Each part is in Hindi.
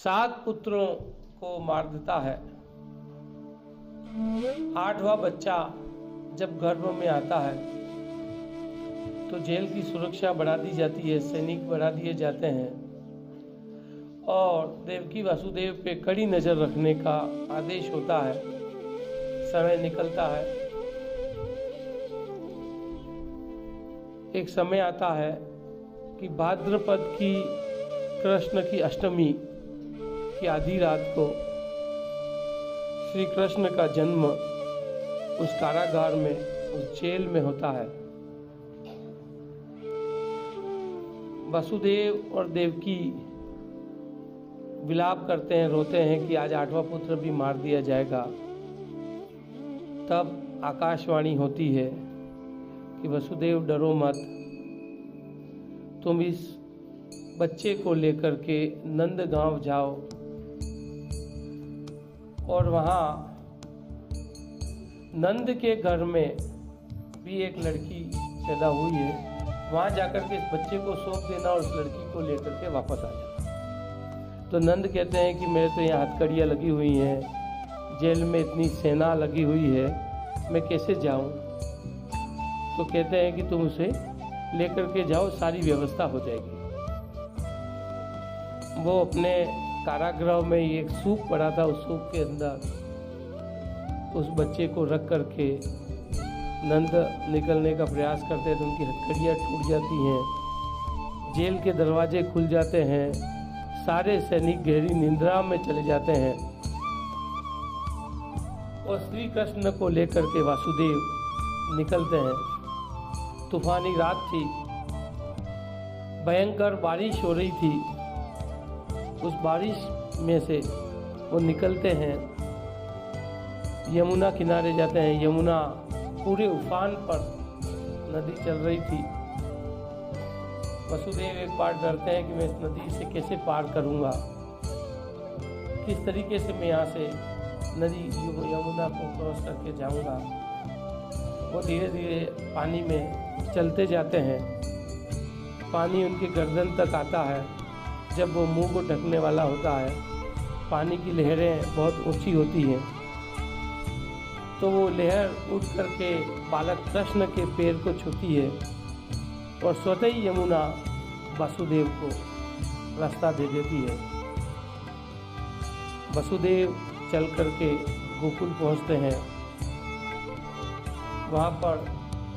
7 पुत्रों को मार देता है। 8वां बच्चा जब गर्भ में आता है तो जेल की सुरक्षा बढ़ा दी जाती है, सैनिक बढ़ा दिए जाते हैं और देवकी वासुदेव पे कड़ी नजर रखने का आदेश होता है। समय निकलता है, एक समय आता है कि भाद्रपद की कृष्ण की अष्टमी की आधी रात को श्री कृष्ण का जन्म उस कारागार में, उस जेल में होता है। वसुदेव और देवकी विलाप करते हैं, रोते हैं कि आज 8वां पुत्र भी मार दिया जाएगा। तब आकाशवाणी होती है कि वसुदेव डरो मत, तुम इस बच्चे को लेकर के नंद गांव जाओ और वहाँ नंद के घर में भी एक लड़की पैदा हुई है, वहाँ जाकर के इस बच्चे को सौंप देना और उस लड़की को लेकर के वापस आ जाना। तो नंद कहते हैं कि मेरे तो यहाँ हथकड़ियाँ लगी हुई हैं, जेल में इतनी सेना लगी हुई है, मैं कैसे जाऊँ। तो कहते हैं कि तुम उसे लेकर के जाओ, सारी व्यवस्था हो जाएगी। वो अपने कारागृह में एक सूप पड़ा था, उस सूप के अंदर उस बच्चे को रख करके नंद निकलने का प्रयास करते हैं तो उनकी हथकड़ियाँ टूट जाती हैं, जेल के दरवाजे खुल जाते हैं, सारे सैनिक गहरी निंद्रा में चले जाते हैं और श्री कृष्ण को लेकर के वासुदेव निकलते हैं। तूफानी रात थी, भयंकर बारिश हो रही थी। उस बारिश में से वो निकलते हैं, यमुना किनारे जाते हैं। यमुना पूरे उफान पर नदी चल रही थी। वसुदेव एक बार डरते हैं कि मैं इस नदी से कैसे पार करूंगा, किस तरीके से मैं यहाँ से नदी यमुना को क्रॉस करके जाऊंगा। वो धीरे धीरे पानी में चलते जाते हैं, पानी उनके गर्दन तक आता है। जब वो मुंह को ढकने वाला होता है, पानी की लहरें बहुत ऊंची होती हैं, तो वो लहर उठ करके बालक कृष्ण के पैर को छूती है और स्वतः ही यमुना वसुदेव को रास्ता दे देती है। वसुदेव चल करके गोकुल पहुंचते हैं। वहाँ पर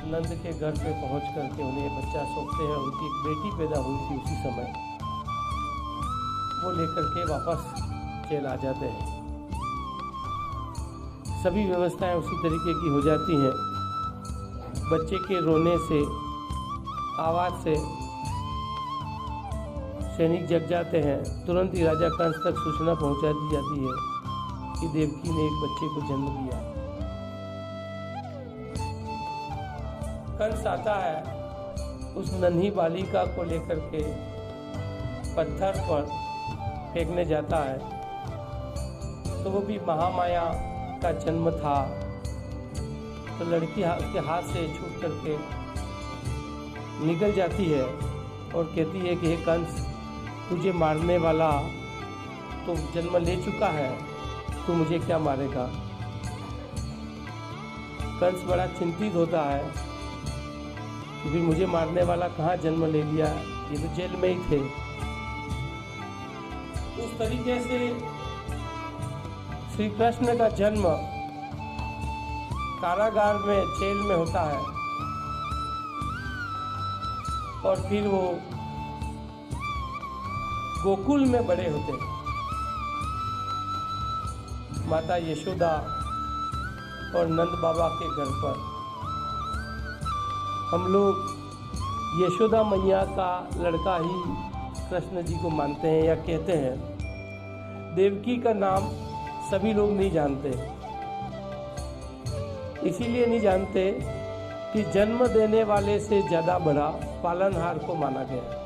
नंद के घर पे पहुंच करके उन्हें बच्चा सौंपते हैं। उनकी एक बेटी पैदा हुई थी उसी समय, वो लेकर के वापस जेल आ जाते हैं। सभी व्यवस्थाएं उसी तरीके की हो जाती हैं। बच्चे के रोने से, आवाज़ से सैनिक जग जाते हैं। तुरंत ही राजा कंस तक सूचना पहुंचा दी जाती है कि देवकी ने एक बच्चे को जन्म दिया। कंस आता है, उस नन्ही बालिका को लेकर के पत्थर पर फेंकने जाता है, तो वो भी महामाया का जन्म था। तो लड़की उसके हाथ से छूट करके निकल जाती है और कहती है कि हे कंस, तुझे मारने वाला तो जन्म ले चुका है, तू मुझे क्या मारेगा। कंस बड़ा चिंतित होता है कि भी मुझे मारने वाला कहाँ जन्म ले लिया, ये तो जेल में ही थे। उस तरीके से श्री कृष्ण का जन्म कारागार में, जेल में होता है और फिर वो गोकुल में बड़े होते हैं। माता यशोदा और नंद बाबा के घर पर हम लोग यशोदा मैया का लड़का ही कृष्ण जी को मानते हैं या कहते हैं। देवकी का नाम सभी लोग नहीं जानते, इसीलिए नहीं जानते कि जन्म देने वाले से ज़्यादा बड़ा पालनहार को माना गया है।